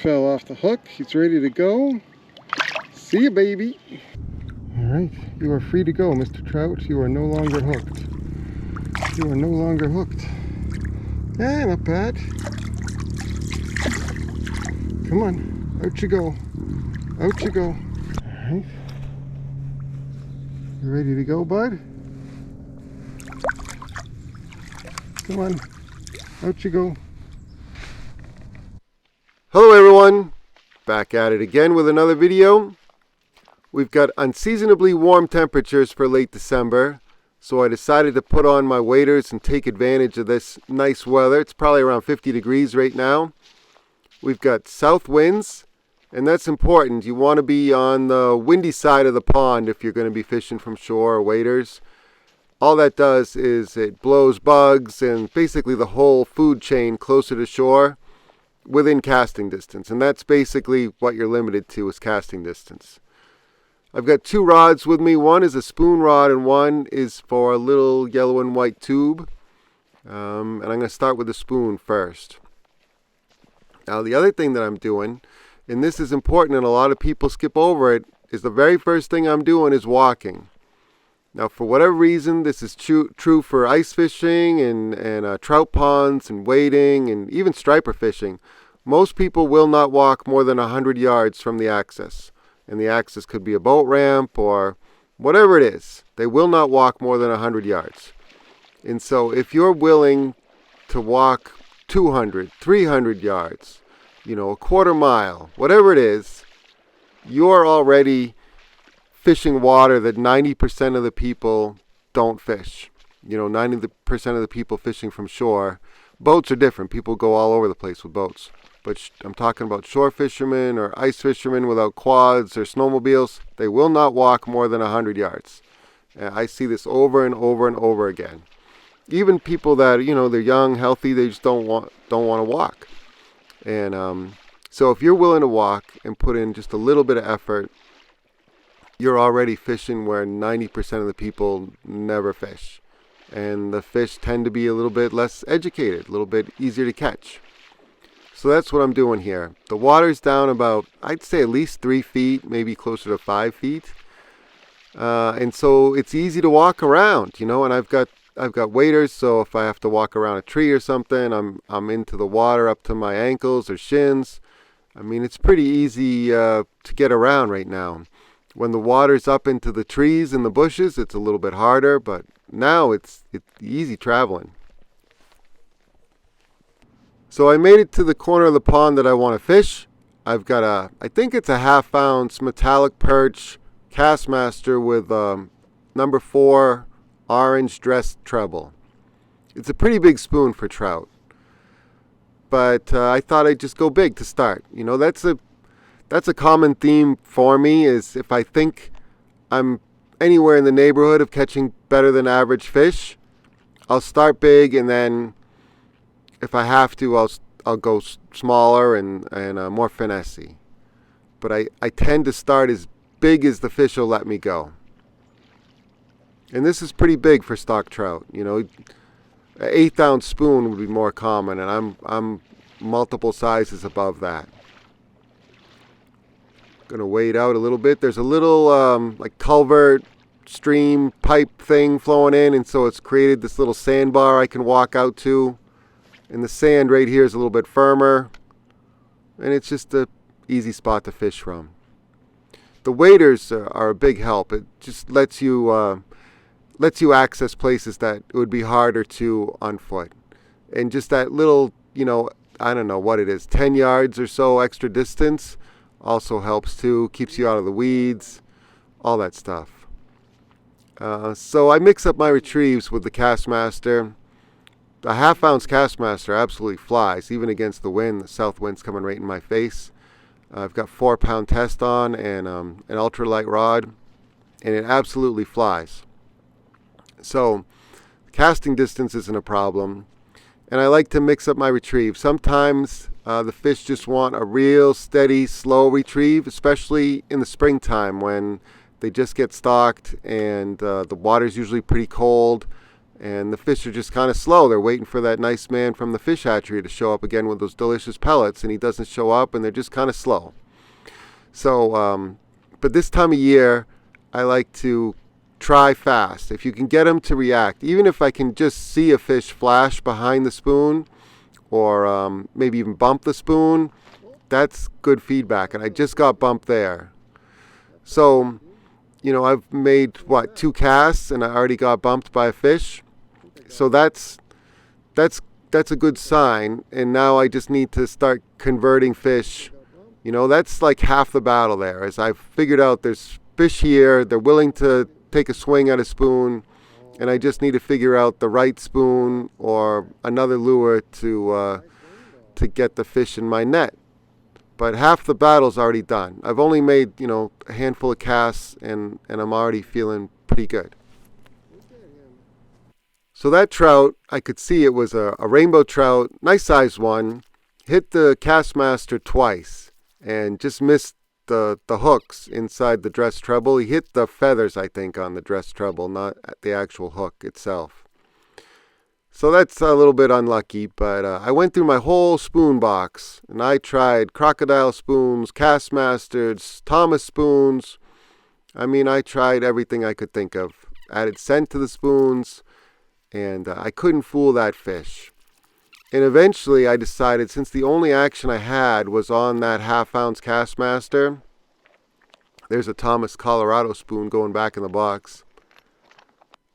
fell off the hook. He's ready to go. See ya, baby. All right, you are free to go, Mr. Trout. You are no longer hooked. You are no longer hooked. Eh, not bad. Come on, out you go. Out you go. All right. You ready to go, bud? Come on, out you go. Hello everyone, back at it again with another video. We've got unseasonably warm temperatures for late December, so I decided to put on my waders and take advantage of this nice weather. It's probably around 50 degrees right now. We've got south winds, and that's important. You want to be on the windy side of the pond if you're going to be fishing from shore or waders. All that does is it blows bugs and basically the whole food chain closer to shore within casting distance, and that's basically what you're limited to, is casting distance. I've got two rods with me. One is a spoon rod and one is for a little yellow and white tube, and I'm going to start with the spoon first. Now the other thing that I'm doing, and this is important and a lot of people skip over it, is the very first thing I'm doing is walking. Now, for whatever reason, this is true for ice fishing and trout ponds and wading and even striper fishing. Most people will not walk more than 100 yards from the access. And the access could be a boat ramp or whatever it is. They will not walk more than 100 yards. And so if you're willing to walk 200, 300 yards, a quarter mile, whatever it is, you're already fishing water that 90% of the people don't fish. 90% of the people fishing from shore. Boats are different. People go all over the place with boats. But I'm talking about shore fishermen or ice fishermen without quads or snowmobiles. They will not walk more than 100 yards. I see this over and over and over again. Even people that, they're young, healthy, they just don't want to walk. And so if you're willing to walk and put in just a little bit of effort, you're already fishing where 90% of the people never fish. And the fish tend to be a little bit less educated, a little bit easier to catch. So that's what I'm doing here. The water's down about, I'd say at least 3 feet, maybe closer to 5 feet. And so it's easy to walk around, and I've got waders, so if I have to walk around a tree or something, I'm into the water up to my ankles or shins. I mean, it's pretty easy to get around right now. When the water's up into the trees and the bushes, it's a little bit harder, but now it's easy traveling. So I made it to the corner of the pond that I want to fish. I've got I think it's a 1/2 ounce metallic perch kastmaster with number 4 orange dressed treble. It's a pretty big spoon for trout, but I thought I'd just go big to start. That's a common theme for me, is if I think I'm anywhere in the neighborhood of catching better than average fish, I'll start big, and then if I have to, I'll go smaller and more finessey. But I tend to start as big as the fish will let me go. And this is pretty big for stock trout. An 1/8 ounce spoon would be more common, and I'm multiple sizes above that. Gonna wade out a little bit. There's a little like culvert, stream, pipe thing flowing in, and so it's created this little sandbar I can walk out to. And the sand right here is a little bit firmer, and it's just an easy spot to fish from. The waders are a big help. It just lets you access places that it would be harder to on foot. And just that little, I don't know what it is, 10 yards or so extra distance also helps too, keeps you out of the weeds, all that stuff. So I mix up my retrieves with the kastmaster. The 1/2 ounce kastmaster absolutely flies, even against the wind. The south wind's coming right in my face. I've got 4-pound test on and an ultralight rod, and it absolutely flies. So casting distance isn't a problem. And I like to mix up my retrieve. Sometimes the fish just want a real steady, slow retrieve, especially in the springtime when they just get stocked and the water's usually pretty cold and the fish are just kind of slow. They're waiting for that nice man from the fish hatchery to show up again with those delicious pellets, and he doesn't show up, and they're just kind of slow. So, but this time of year, I like to try fast. If you can get them to react, even if I can just see a fish flash behind the spoon, or maybe even bump the spoon, that's good feedback. And I just got bumped there. So, I've made, 2 casts, and I already got bumped by a fish. So that's a good sign. And now I just need to start converting fish. That's like half the battle there. As I've figured out there's fish here, they're willing to take a swing at a spoon, and I just need to figure out the right spoon or another lure to get the fish in my net. But half the battle's already done. I've only made, a handful of casts, and I'm already feeling pretty good. So that trout, I could see it was a rainbow trout, nice sized one. Hit the kastmaster twice and just missed the hooks inside the dress treble. He hit the feathers, I think, on the dress treble, not the actual hook itself. So that's a little bit unlucky, but I went through my whole spoon box, and I tried crocodile spoons, kastmasters, Thomas spoons. I tried everything I could think of. Added scent to the spoons, and I couldn't fool that fish. And eventually I decided, since the only action I had was on that half-ounce kastmaster, there's a Thomas Colorado spoon going back in the box,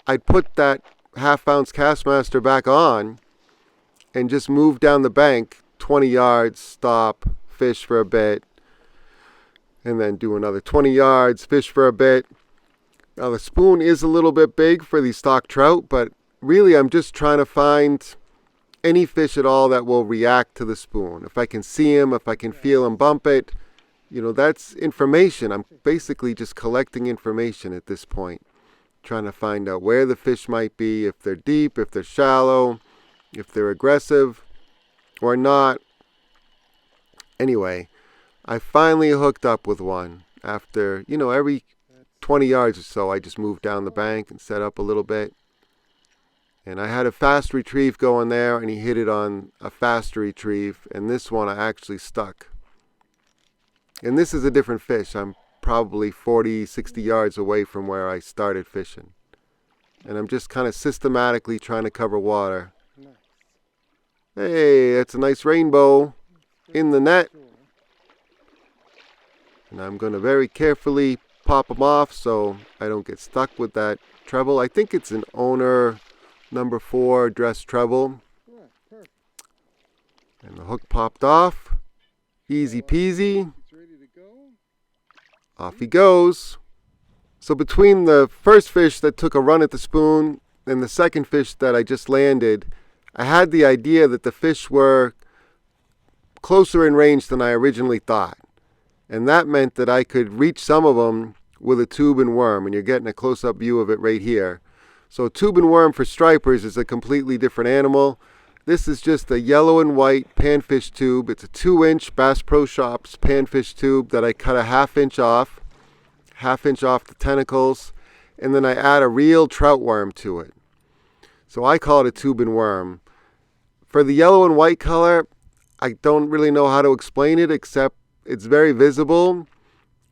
I'd put that half-ounce kastmaster back on and just move down the bank 20 yards, stop, fish for a bit, and then do another 20 yards, fish for a bit. Now the spoon is a little bit big for these stock trout, but really I'm just trying to find any fish at all that will react to the spoon. If I can see him, if I can feel him bump it, that's information. I'm basically just collecting information at this point, trying to find out where the fish might be, if they're deep, if they're shallow, if they're aggressive or not. Anyway, I finally hooked up with one. After, every 20 yards or so, I just moved down the bank and set up a little bit. And I had a fast retrieve going there, and he hit it on a faster retrieve. And this one I actually stuck. And this is a different fish. I'm probably 40, 60 yards away from where I started fishing. And I'm just kind of systematically trying to cover water. Hey, that's a nice rainbow in the net. And I'm going to very carefully pop them off so I don't get stuck with that treble. I think it's an owner number 4 dress treble. And the hook popped off. Easy peasy. Off he goes. So between the first fish that took a run at the spoon and the second fish that I just landed, I had the idea that the fish were closer in range than I originally thought. And that meant that I could reach some of them with a tube and worm, and you're getting a close-up view of it right here. So a tube and worm for stripers is a completely different animal. This is just a yellow and white panfish tube. It's a 2-inch Bass Pro Shops panfish tube that I cut a half-inch off the tentacles, and then I add a real trout worm to it. So I call it a tube and worm. For the yellow and white color, I don't really know how to explain it, except it's very visible,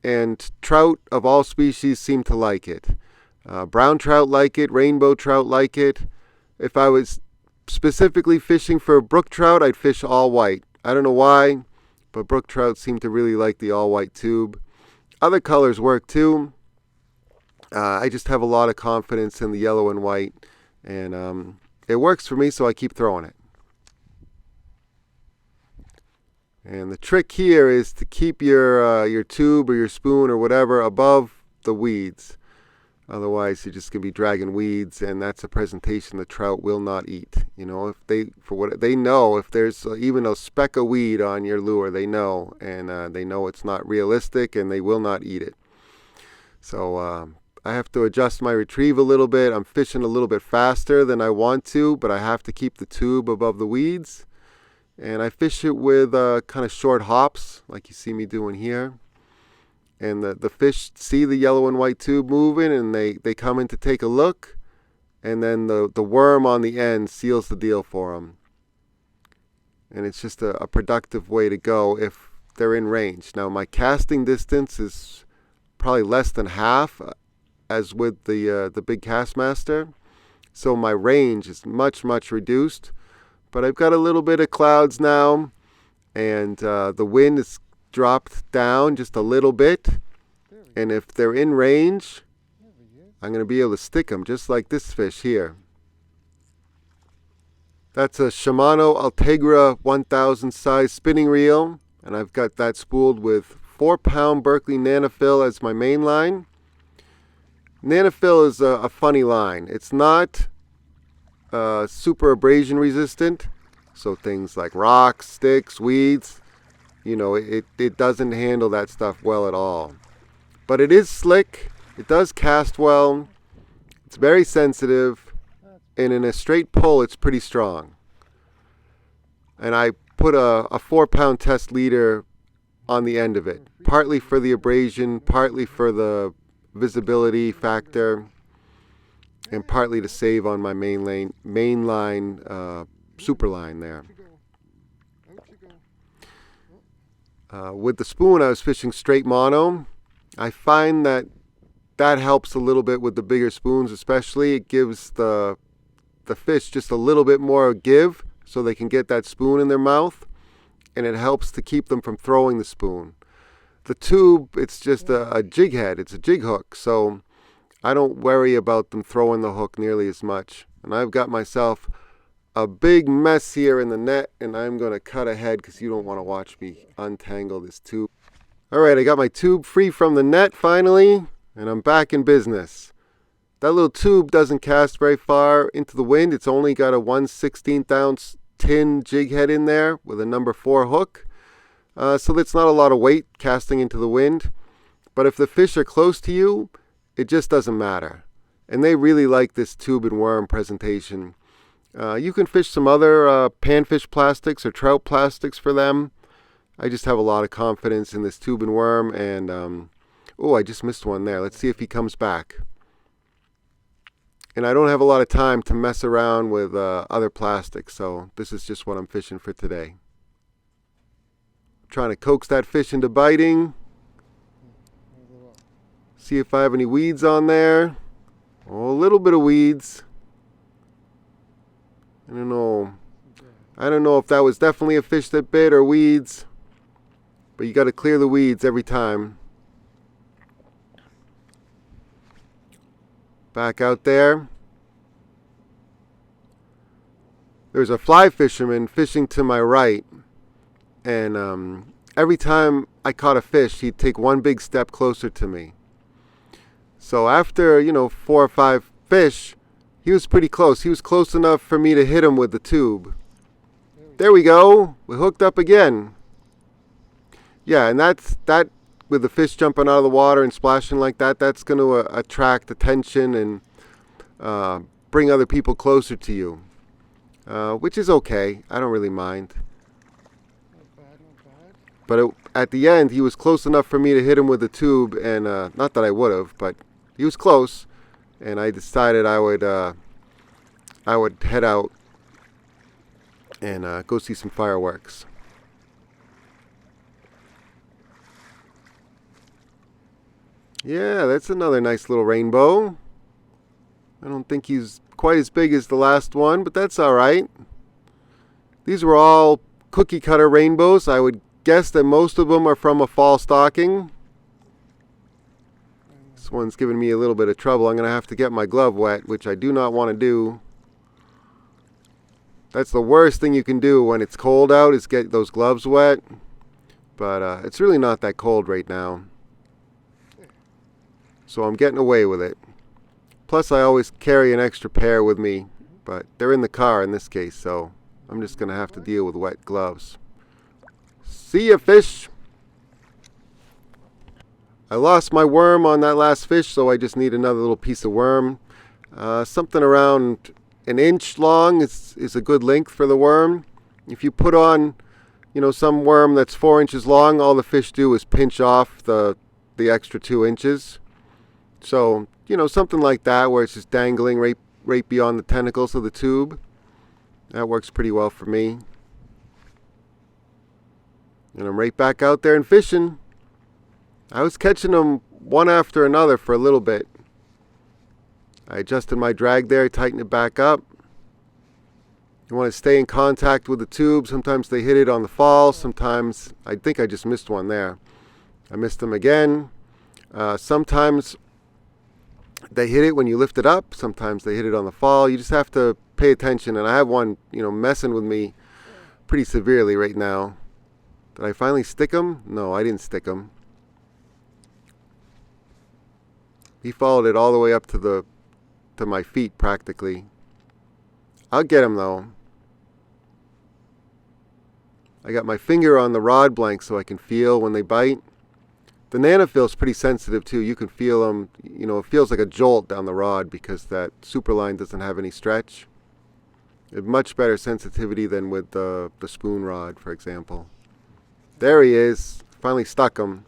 and trout of all species seem to like it. Brown trout like it, rainbow trout like it. If I was specifically fishing for brook trout, I'd fish all white. I don't know why, but brook trout seem to really like the all white tube. Other colors work too. I just have a lot of confidence in the yellow and white, and it works for me, so I keep throwing it. And the trick here is to keep your tube or your spoon or whatever above the weeds. Otherwise, you're just going to be dragging weeds, and that's a presentation the trout will not eat. If they know if there's even a speck of weed on your lure, they know, and they know it's not realistic, and they will not eat it. So I have to adjust my retrieve a little bit. I'm fishing a little bit faster than I want to, but I have to keep the tube above the weeds. And I fish it with kind of short hops, like you see me doing here. And the fish see the yellow and white tube moving, and they come in to take a look. and then the worm on the end seals the deal for them. And it's just a productive way to go if they're in range. Now my casting distance is probably less than half as with the big Kastmaster, so my range is much reduced. But I've got a little bit of clouds now, and the wind is dropped down just a little bit, and if they're in range, I'm going to be able to stick them just like this fish here. That's a Shimano Ultegra 1000 size spinning reel, and I've got that spooled with 4-pound Berkeley Nanofill as my main line. Nanofill is a funny line. It's not super abrasion resistant, so things like rocks, sticks, weeds, you know, it doesn't handle that stuff well at all. But it is slick, it does cast well, it's very sensitive, and in a straight pull it's pretty strong. And I put a 4-pound test leader on the end of it, partly for the abrasion, partly for the visibility factor, and partly to save on my main line super line there. With the spoon I was fishing straight mono. I find that helps a little bit with the bigger spoons, especially. It gives the fish just a little bit more give so they can get that spoon in their mouth, and it helps to keep them from throwing the spoon. The tube, it's just a jig head, it's a jig hook, so I don't worry about them throwing the hook nearly as much. And I've got myself a big mess here in the net, and I'm going to cut ahead because you don't want to watch me untangle this tube. Alright, I got my tube free from the net finally, and I'm back in business. That little tube doesn't cast very far into the wind. It's only got a 1/16 ounce tin jig head in there with a number 4 hook. So that's not a lot of weight casting into the wind. But if the fish are close to you, it just doesn't matter. And they really like this tube and worm presentation. You can fish some other panfish plastics or trout plastics for them. I just have a lot of confidence in this tube and worm. And oh, I just missed one there. Let's see if he comes back. And I don't have a lot of time to mess around with other plastics, so this is just what I'm fishing for today. Trying to coax that fish into biting. See if I have any weeds on there. Oh, a little bit of weeds. I don't know if that was definitely a fish that bit or weeds, but you got to clear the weeds every time. Back out there. There's a fly fisherman fishing to my right, and every time I caught a fish, he'd take one big step closer to me. So after, 4 or 5 fish, he was pretty close. He was close enough for me to hit him with the tube. There we go. We hooked up again. Yeah, and that with the fish jumping out of the water and splashing like that, that's going to attract attention and bring other people closer to you, which is okay. I don't really mind. Not bad. But at the end, he was close enough for me to hit him with the tube, and not that I would have, but he was close, and I decided I would head out and go see some fireworks. Yeah, that's another nice little rainbow. I don't think he's quite as big as the last one, but that's all right. These were all cookie cutter rainbows. I would guess that most of them are from a fall stocking. This one's giving me a little bit of trouble. I'm going to have to get my glove wet, which I do not want to do. That's the worst thing you can do when it's cold out, is get those gloves wet. But it's really not that cold right now. So I'm getting away with it. Plus I always carry an extra pair with me, but they're in the car in this case, so I'm just going to have to deal with wet gloves. See ya, fish! I lost my worm on that last fish, so I just need another little piece of worm. Something around an inch long is a good length for the worm. If you put on, some worm that's 4 inches long, all the fish do is pinch off the extra 2 inches. So, something like that where it's just dangling right right beyond the tentacles of the tube. That works pretty well for me. And I'm right back out there and fishing. I was catching them one after another for a little bit. I adjusted my drag there, tightened it back up. You want to stay in contact with the tube. Sometimes they hit it on the fall. Sometimes, I think I just missed one there. I missed them again. Sometimes they hit it when you lift it up. Sometimes they hit it on the fall. You just have to pay attention. And I have one, messing with me pretty severely right now. Did I finally stick him? No, I didn't stick him. He followed it all the way up to my feet practically. I'll get him though. I got my finger on the rod blank so I can feel when they bite. The nanofill's pretty sensitive too. You can feel them, it feels like a jolt down the rod because that superline doesn't have any stretch. Much better sensitivity than with the spoon rod, for example. There he is. Finally stuck him.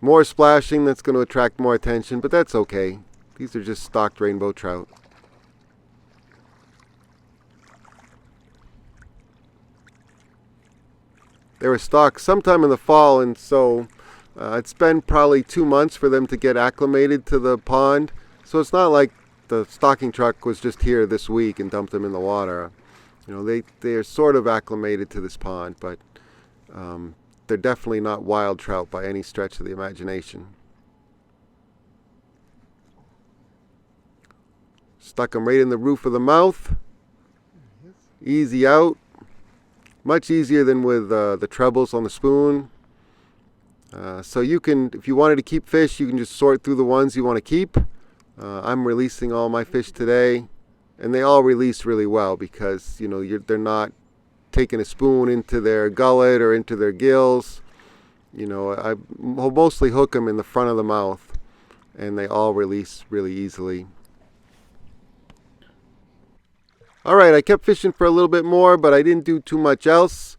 More splashing, that's going to attract more attention, but that's okay. These are just stocked rainbow trout. They were stocked sometime in the fall, and so it's been probably 2 months for them to get acclimated to the pond. So it's not like the stocking truck was just here this week and dumped them in the water. They are sort of acclimated to this pond, but they're definitely not wild trout by any stretch of the imagination. Stuck them right in the roof of the mouth. Easy out. Much easier than with the trebles on the spoon. So you can, if you wanted to keep fish, you can just sort through the ones you want to keep. I'm releasing all my fish today, and they all release really well because they're not taking a spoon into their gullet or into their gills. I mostly hook them in the front of the mouth, and they all release really easily. Alright, I kept fishing for a little bit more, but I didn't do too much else.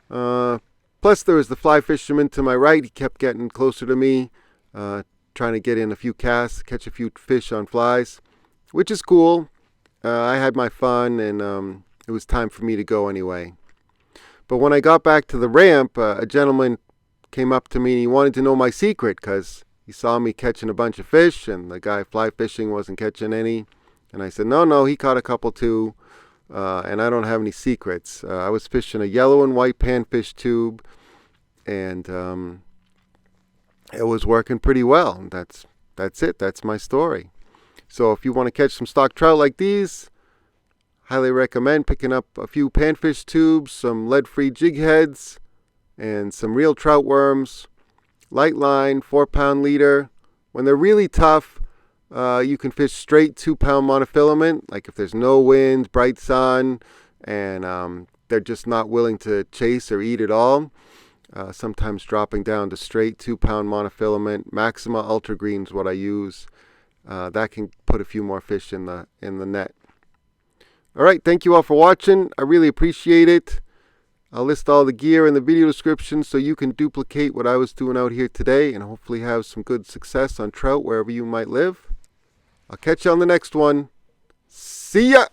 Plus there was the fly fisherman to my right. He kept getting closer to me, trying to get in a few casts, catch a few fish on flies, which is cool. I had my fun, and it was time for me to go anyway. But when I got back to the ramp, a gentleman came up to me and he wanted to know my secret because he saw me catching a bunch of fish and the guy fly fishing wasn't catching any. And I said, no, he caught a couple too, and I don't have any secrets. I was fishing a yellow and white panfish tube, and it was working pretty well. That's it. That's my story. So if you want to catch some stock trout like these, highly recommend picking up a few panfish tubes, some lead-free jig heads, and some real trout worms, light line, 4-pound leader. When they're really tough, you can fish straight 2-pound monofilament, like if there's no wind, bright sun, and they're just not willing to chase or eat at all. Sometimes dropping down to straight 2-pound monofilament. Maxima Ultra Green is what I use. That can put a few more fish in the net. Alright, thank you all for watching. I really appreciate it. I'll list all the gear in the video description so you can duplicate what I was doing out here today and hopefully have some good success on trout wherever you might live. I'll catch you on the next one. See ya!